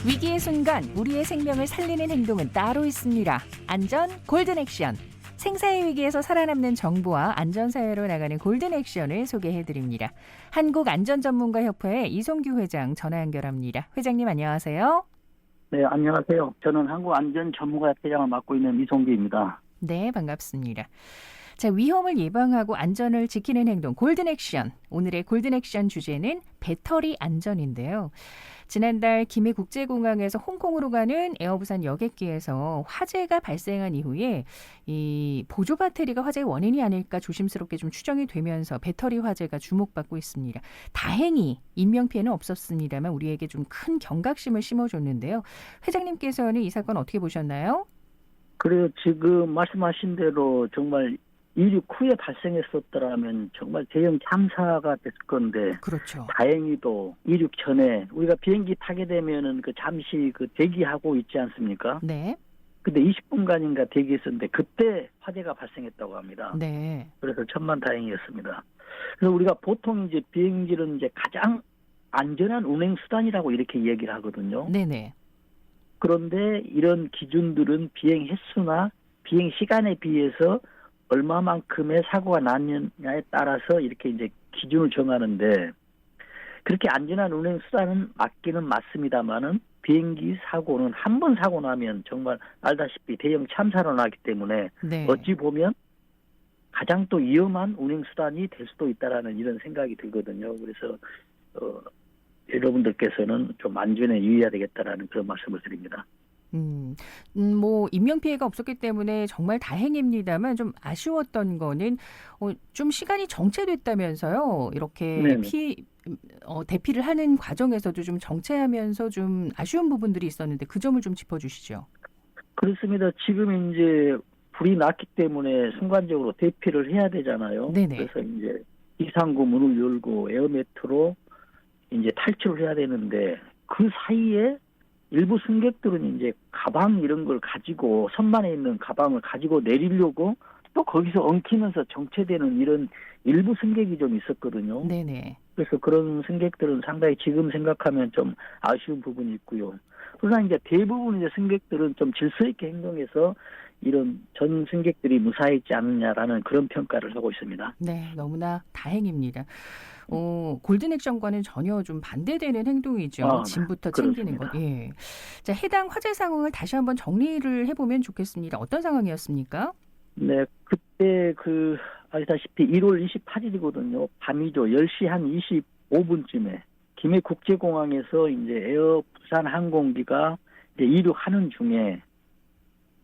위기의 순간 우리의 생명을 살리는 행동은 따로 있습니다. 안전 골든 액션. 생사의 위기에서 살아남는 정보와 안전사회로 나가는 골든 액션을 소개해드립니다. 한국안전전문가협회 이송규 회장 전화 연결합니다. 회장님 안녕하세요. 네, 안녕하세요. 저는 한국안전전문가협회장을 맡고 있는 이송규입니다. 네, 반갑습니다. 자, 위험을 예방하고 안전을 지키는 행동 골든 액션. 오늘의 골든 액션 주제는 배터리 안전인데요. 지난달 김해국제공항에서 홍콩으로 가는 에어부산 여객기에서 화재가 발생한 이후에 이 보조 배터리가 화재의 원인이 아닐까 조심스럽게 좀 추정이 되면서 배터리 화재가 주목받고 있습니다. 다행히 인명피해는 없었습니다만 우리에게 좀 큰 경각심을 심어줬는데요. 회장님께서는 이 사건 어떻게 보셨나요? 그래요. 지금 말씀하신 대로 정말 이륙 후에 발생했었더라면 정말 대형 참사가 됐을 건데. 그렇죠. 다행히도 이륙 전에 우리가 비행기 타게 되면은 잠시 대기하고 있지 않습니까? 네. 근데 20분간인가 대기했었는데 그때 화재가 발생했다고 합니다. 네. 그래서 천만다행이었습니다. 그래서 우리가 보통 이제 비행기는 이제 가장 안전한 운행 수단이라고 이렇게 얘기를 하거든요. 네네. 그런데 이런 기준들은 비행 횟수나 비행 시간에 비해서 얼마만큼의 사고가 났느냐에 따라서 이렇게 이제 기준을 정하는데, 그렇게 안전한 운행 수단은 맞기는 맞습니다만은 비행기 사고는 한 번 사고 나면 정말 알다시피 대형 참사로 나기 때문에 네. 어찌 보면 가장 또 위험한 운행 수단이 될 수도 있다라는 이런 생각이 들거든요. 그래서 여러분들께서는 좀 안전에 유의해야 되겠다라는 그런 말씀을 드립니다. 뭐 인명피해가 없었기 때문에 정말 다행입니다만 좀 아쉬웠던 거는 좀 시간이 정체됐다면서요. 이렇게 네네. 대피를 하는 과정에서도 좀 정체하면서 좀 아쉬운 부분들이 있었는데 그 점을 좀 짚어주시죠. 그렇습니다. 지금 이제 불이 났기 때문에 순간적으로 대피를 해야 되잖아요. 네네. 그래서 이제 비상구 문을 열고 에어매트로 이제 탈출을 해야 되는데, 그 사이에 일부 승객들은 이제 가방 이런 걸 가지고, 선반에 있는 가방을 가지고 내리려고 또 거기서 엉키면서 정체되는 이런 일부 승객이 좀 있었거든요. 네네. 그래서 그런 승객들은 상당히 지금 생각하면 좀 아쉬운 부분이 있고요. 그러나 이제 대부분 이제 승객들은 좀 질서 있게 행동해서 이런 전 승객들이 무사했지 않느냐라는 그런 평가를 하고 있습니다. 네, 너무나 다행입니다. 골든 액션과는 전혀 좀 반대되는 행동이죠. 짐부터 챙기는 것. 예. 자, 해당 화재 상황을 다시 한번 정리를 해보면 좋겠습니다. 어떤 상황이었습니까? 네, 그때 아시다시피 1월 28일이거든요. 밤이죠. 10시 한 25분쯤에 김해국제공항에서 이제 에어 부산 항공기가 이제 이륙하는 중에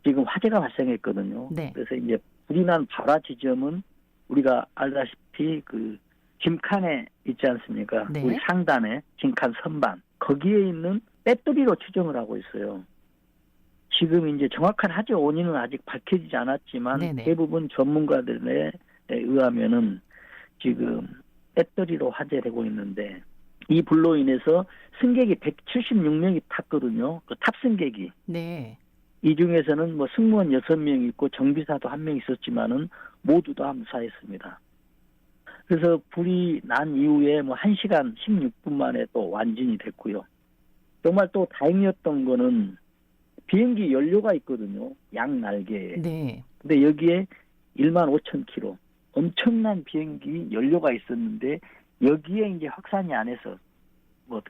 지금 화재가 발생했거든요. 네. 그래서 이제 불이 난 발화 지점은 우리가 알다시피 짐칸에 있지 않습니까? 네. 우리 상단에 짐칸 선반, 거기에 있는 배터리로 추정을 하고 있어요. 지금 이제 정확한 화재 원인은 아직 밝혀지지 않았지만 네네. 대부분 전문가들에 의하면은 지금 배터리로 화재되고 있는데, 이 불로 인해서 승객이 176명이 탔거든요. 그 탑승객이. 네. 이 중에서는 승무원 6명 있고 정비사도 1명 있었지만은 모두 다 무사했습니다. 그래서 불이 난 이후에 1시간 16분 만에 또 완진이 됐고요. 정말 또 다행이었던 거는 비행기 연료가 있거든요. 양 날개에. 네. 근데 여기에 15,000km 엄청난 비행기 연료가 있었는데 여기에 이제 확산이 안 해서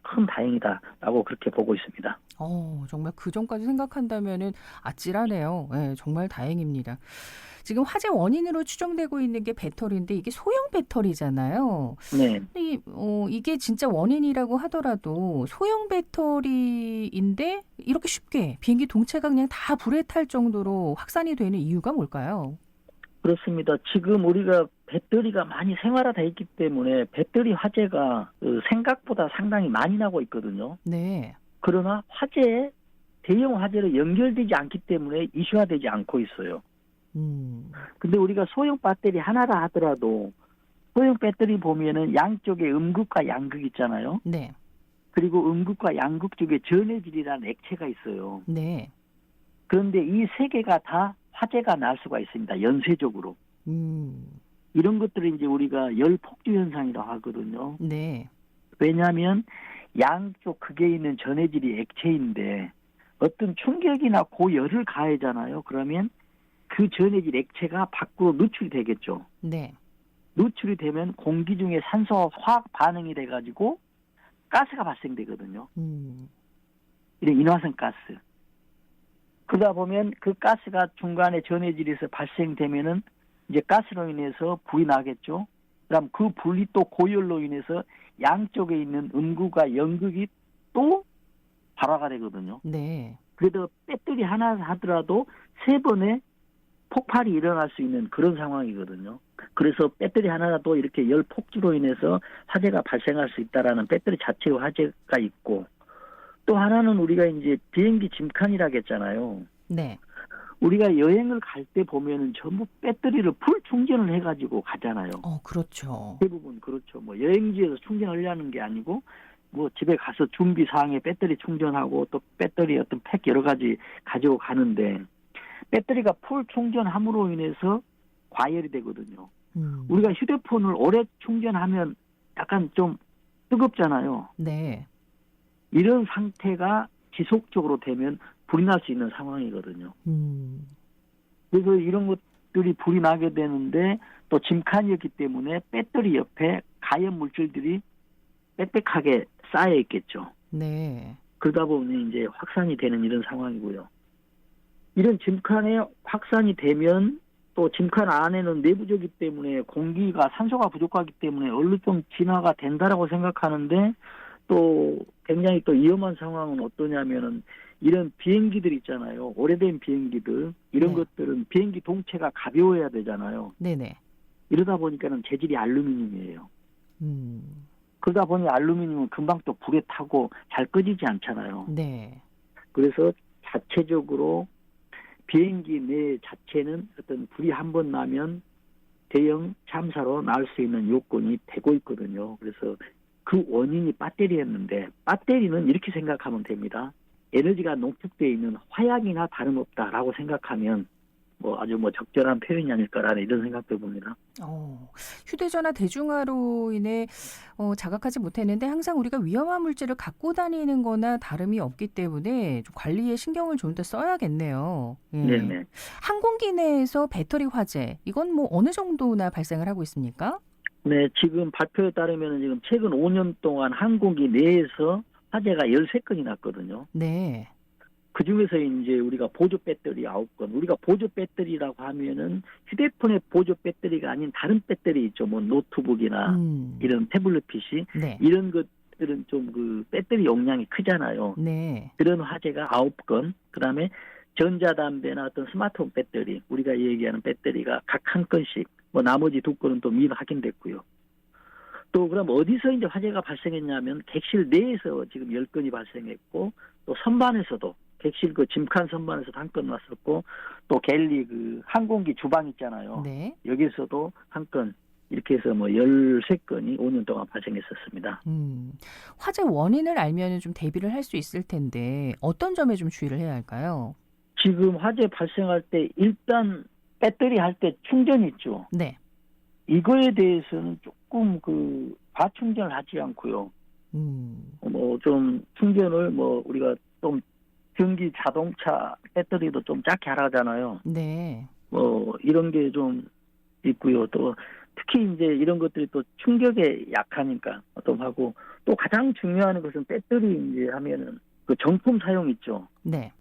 큰 다행이다라고 그렇게 보고 있습니다. 정말 그 전까지 생각한다면은 아찔하네요. 네, 정말 다행입니다. 지금 화재 원인으로 추정되고 있는 게 배터리인데 이게 소형 배터리잖아요. 네. 이게 진짜 원인이라고 하더라도 소형 배터리인데 이렇게 쉽게 비행기 동체가 그냥 다 불에 탈 정도로 확산이 되는 이유가 뭘까요? 그렇습니다. 지금 우리가 배터리가 많이 생활화되어 있기 때문에 배터리 화재가 생각보다 상당히 많이 나고 있거든요. 네. 그러나 대형 화재로 연결되지 않기 때문에 이슈화되지 않고 있어요. 근데 우리가 소형 배터리 하나라 하더라도 소형 배터리 보면은 양쪽에 음극과 양극 있잖아요. 네. 그리고 음극과 양극 쪽에 전해질이라는 액체가 있어요. 네. 그런데 이 세 개가 다 화재가 날 수가 있습니다. 연쇄적으로. 이런 것들을 이제 우리가 열 폭주 현상이라고 하거든요. 네. 왜냐하면 양쪽 극에 있는 전해질이 액체인데 어떤 충격이나 고열을 가하잖아요. 그러면 그 전해질 액체가 밖으로 누출이 되겠죠. 네. 누출이 되면 공기 중에 산소와 화학 반응이 돼가지고 가스가 발생되거든요. 이런 인화성 가스. 그러다 보면 그 가스가 중간에 전해질에서 발생되면은 이제 가스로 인해서 불이 나겠죠. 그다음 그 불이 또 고열로 인해서 양쪽에 있는 음극과 영극이 또 발화가 되거든요. 네. 그래도 배터리 하나 하더라도 3번의 폭발이 일어날 수 있는 그런 상황이거든요. 그래서 배터리 하나라도 이렇게 열 폭주로 인해서 화재가 발생할 수 있다라는 배터리 자체의 화재가 있고, 또 하나는 우리가 이제 비행기 짐칸이라고 했잖아요. 네. 우리가 여행을 갈 때 보면은 전부 배터리를 풀 충전을 해가지고 가잖아요. 그렇죠. 대부분 그렇죠. 뭐 여행지에서 충전하려는 게 아니고 뭐 집에 가서 준비 사항에 배터리 충전하고 또 배터리 어떤 팩 여러 가지 가지고 가는데 배터리가 풀 충전함으로 인해서 과열이 되거든요. 우리가 휴대폰을 오래 충전하면 약간 좀 뜨겁잖아요. 네. 이런 상태가 지속적으로 되면 불이 날 수 있는 상황이거든요. 그래서 이런 것들이 불이 나게 되는데 또 짐칸이었기 때문에 배터리 옆에 가연 물질들이 빽빽하게 쌓여 있겠죠. 네. 그러다 보면 이제 확산이 되는 이런 상황이고요. 이런 짐칸에 확산이 되면 또 짐칸 안에는 내부적이기 때문에 공기가 산소가 부족하기 때문에 얼른 좀 진화가 된다라고 생각하는데 또 굉장히 또 위험한 상황은 어떠냐면은 이런 비행기들 있잖아요. 오래된 비행기들 이런 네. 것들은 비행기 동체가 가벼워야 되잖아요. 네네. 이러다 보니까는 재질이 알루미늄이에요. 음. 그러다 보니 알루미늄은 금방 또 불에 타고 잘 꺼지지 않잖아요. 네. 그래서 자체적으로 비행기 내 자체는 어떤 불이 한 번 나면 대형 참사로 날 수 있는 요건이 되고 있거든요. 그래서 그 원인이 배터리였는데 배터리는 이렇게 생각하면 됩니다. 에너지가 농축되어 있는 화약이나 다름없다라고 생각하면 뭐 아주 뭐 적절한 표현이 아닐까라는 이런 생각도 봅니다. 휴대전화 대중화로 인해 자각하지 못했는데 항상 우리가 위험한 물질을 갖고 다니는 거나 다름이 없기 때문에 좀 관리에 신경을 좀 더 써야겠네요. 예. 네네. 항공기 내에서 배터리 화재, 이건 뭐 어느 정도나 발생을 하고 있습니까? 네, 지금 발표에 따르면 지금 최근 5년 동안 항공기 내에서 화재가 13건이 났거든요. 네. 그 중에서 이제 우리가 보조 배터리 9건, 우리가 보조 배터리라고 하면은 휴대폰의 보조 배터리가 아닌 다른 배터리 있죠. 뭐 노트북이나 이런 태블릿 PC, 네. 이런 것들은 좀 그 배터리 용량이 크잖아요. 네. 그런 화재가 9건, 그 다음에 전자담배나 어떤 스마트폰 배터리, 우리가 얘기하는 배터리가 각 한 건씩, 뭐 나머지 2건은 또 미리 확인됐고요. 또 그럼 어디서 이제 화재가 발생했냐면 객실 내에서 지금 10건이 발생했고, 또 선반에서도 객실 그 짐칸 선반에서도 한 건 났었고, 또 갤리 그 항공기 주방 있잖아요. 네. 여기서도 한 건, 이렇게 해서 뭐 13건이 5년 동안 발생했었습니다. 화재 원인을 알면 좀 대비를 할 수 있을 텐데 어떤 점에 좀 주의를 해야 할까요? 지금 화재 발생할 때 일단 배터리 할 때 충전 있죠. 네. 이거에 대해서는 조금 그 과충전을 하지 않고요. 뭐 좀 충전을 뭐 우리가 좀 전기 자동차 배터리도 좀 작게 하라잖아요. 네. 뭐 이런 게 좀 있고요. 또 특히 이제 이런 것들이 또 충격에 약하니까 좀 하고, 또 가장 중요한 것은 배터리 이제 하면은 그 정품 사용 있죠. 네.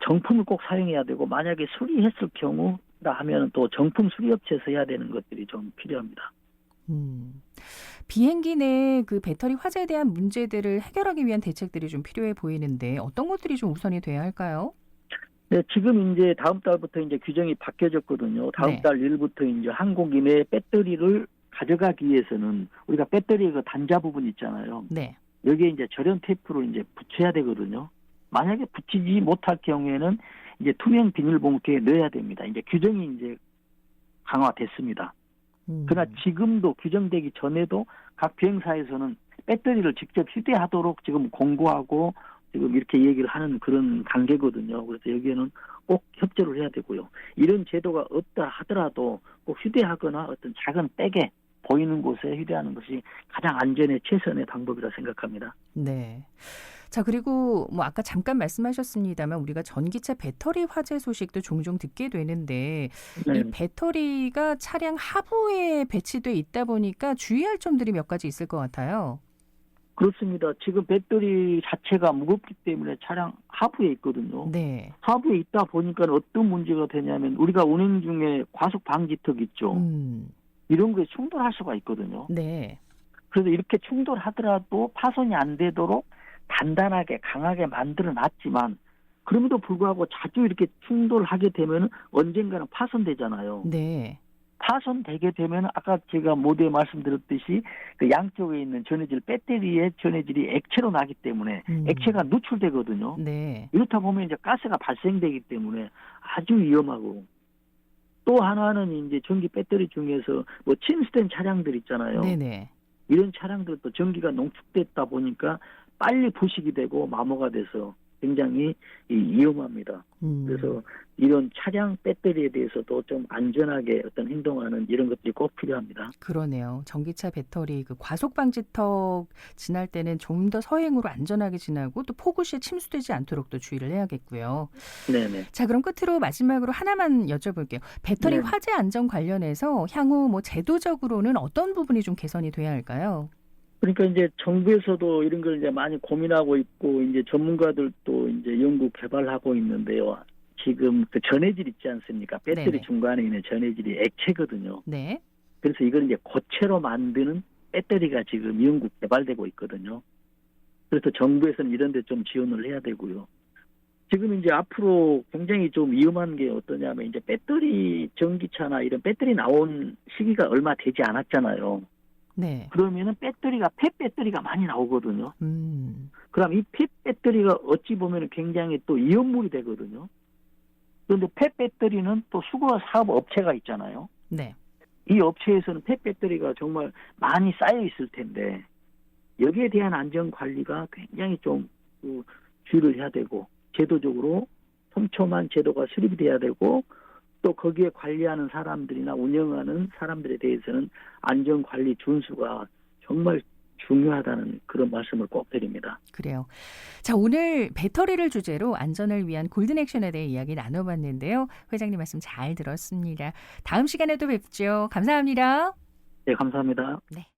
정품을 꼭 사용해야 되고, 만약에 수리했을 경우라 하면은 또 정품 수리업체에서 해야 되는 것들이 좀 필요합니다. 비행기 내 그 배터리 화재에 대한 문제들을 해결하기 위한 대책들이 좀 필요해 보이는데 어떤 것들이 좀 우선이 돼야 할까요? 네, 지금 이제 다음 달부터 이제 규정이 바뀌어졌거든요. 다음 네. 달 1일부터 이제 항공기 내 배터리를 가져가기 위해서는 우리가 배터리 그 단자 부분 있잖아요. 네. 여기에 이제 절연 테이프를 이제 붙여야 되거든요. 만약에 붙이지 못할 경우에는 이제 투명 비닐봉투에 넣어야 됩니다. 이제 규정이 이제 강화됐습니다. 그러나 지금도 규정되기 전에도 각 비행사에서는 배터리를 직접 휴대하도록 지금 공고하고 지금 이렇게 얘기를 하는 그런 단계거든요. 그래서 여기에는 꼭 협조를 해야 되고요. 이런 제도가 없다 하더라도 꼭 휴대하거나 어떤 작은 백에 보이는 곳에 휴대하는 것이 가장 안전에 최선의 방법이라 생각합니다. 네. 자, 그리고 뭐 아까 잠깐 말씀하셨습니다만 우리가 전기차 배터리 화재 소식도 종종 듣게 되는데 이 네. 배터리가 차량 하부에 배치돼 있다 보니까 주의할 점들이 몇 가지 있을 것 같아요. 그렇습니다. 지금 배터리 자체가 무겁기 때문에 차량 하부에 있거든요. 네. 하부에 있다 보니까 어떤 문제가 되냐면 우리가 운행 중에 과속 방지턱 있죠. 이런 거에 충돌할 수가 있거든요. 네. 그래서 이렇게 충돌하더라도 파손이 안 되도록 단단하게 강하게 만들어 놨지만 그럼에도 불구하고 자주 이렇게 충돌하게 되면 언젠가는 파손되잖아요. 네. 파손되게 되면 아까 제가 모두에 말씀드렸듯이 그 양쪽에 있는 전해질 배터리의 전해질이 액체로 나기 때문에 액체가 누출되거든요. 네. 이렇다 보면 이제 가스가 발생되기 때문에 아주 위험하고 또 하나는 이제 전기 배터리 중에서 뭐 침수된 차량들 있잖아요. 네네. 이런 차량들도 전기가 농축됐다 보니까 빨리 부식이 되고 마모가 돼서 굉장히 위험합니다. 그래서 이런 차량 배터리에 대해서도 좀 안전하게 어떤 행동하는 이런 것들이 꼭 필요합니다. 그러네요. 전기차 배터리 그 과속 방지턱 지날 때는 좀 더 서행으로 안전하게 지나고 또 폭우 시에 침수되지 않도록 또 주의를 해야겠고요. 네네. 자, 그럼 끝으로 마지막으로 하나만 여쭤볼게요. 배터리 네. 화재 안전 관련해서 향후 뭐 제도적으로는 어떤 부분이 좀 개선이 돼야 할까요? 그러니까 이제 정부에서도 이런 걸 이제 많이 고민하고 있고 이제 전문가들도 이제 연구 개발하고 있는데요. 지금 그 전해질 있지 않습니까? 배터리 네네. 중간에 있는 전해질이 액체거든요. 네. 그래서 이걸 이제 고체로 만드는 배터리가 지금 연구 개발되고 있거든요. 그래서 정부에서는 이런 데 좀 지원을 해야 되고요. 지금 이제 앞으로 굉장히 좀 위험한 게 어떠냐면 이제 배터리 전기차나 이런 배터리 나온 시기가 얼마 되지 않았잖아요. 네. 그러면은 배터리가 폐 배터리가 많이 나오거든요. 그럼 이 폐 배터리가 어찌 보면 굉장히 또 위험물이 되거든요. 그런데 폐 배터리는 또 수거 사업 업체가 있잖아요. 네. 이 업체에서는 폐 배터리가 정말 많이 쌓여 있을 텐데 여기에 대한 안전 관리가 굉장히 좀 주의를 해야 되고 제도적으로 촘촘한 제도가 수립이 돼야 되고 또 거기에 관리하는 사람들이나 운영하는 사람들에 대해서는 안전 관리 준수가 정말 중요하다는 그런 말씀을 꼭 드립니다. 그래요. 자, 오늘 배터리를 주제로 안전을 위한 골든 액션에 대해 이야기 나눠봤는데요. 회장님 말씀 잘 들었습니다. 다음 시간에도 뵙죠. 감사합니다. 네, 감사합니다. 네.